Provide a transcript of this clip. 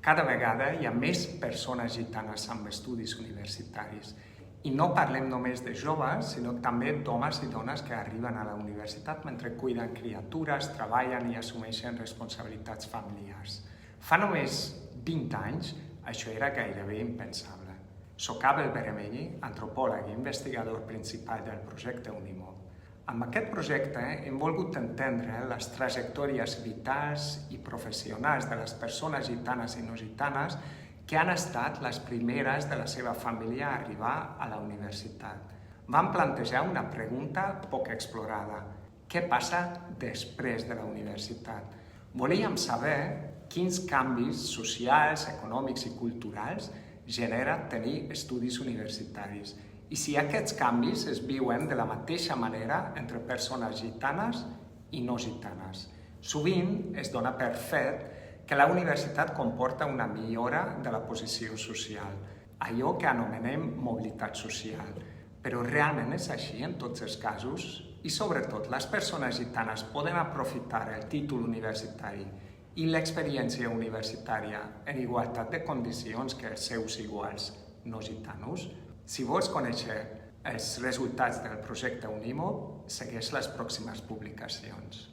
Cada vegada hi ha més persones gitanes amb estudis universitaris. I no parlem només de joves, sinó també d'homes i dones que arriben a la universitat mentre cuiden criatures, treballen i assumeixen responsabilitats familiars. Fa només 20 anys, això era gairebé impensable. Soc Abel Beremelli, antropòleg i investigador principal del projecte Unimog. Amb aquest projecte hem volgut entendre les trajectòries vitals i professionals de les persones gitanes i no gitanes que han estat les primeres de la seva família a arribar a la universitat. Vam plantejar una pregunta poc explorada. Què passa després de la universitat? Volíem saber quins canvis socials, econòmics i culturals genera tenir estudis universitaris i si aquests canvis es viuen de la mateixa manera entre persones gitanes i no gitanes. Sovint es dona per fet que la universitat comporta una millora de la posició social, allò que anomenem mobilitat social. Però realment és així en tots els casos? I sobretot, les persones gitanes poden aprofitar el títol universitari i l'experiència universitària en igualtat de condicions que els seus iguals no gitanos? Si vols conèixer els resultats del projecte Unimog, segueix les pròximes publicacions.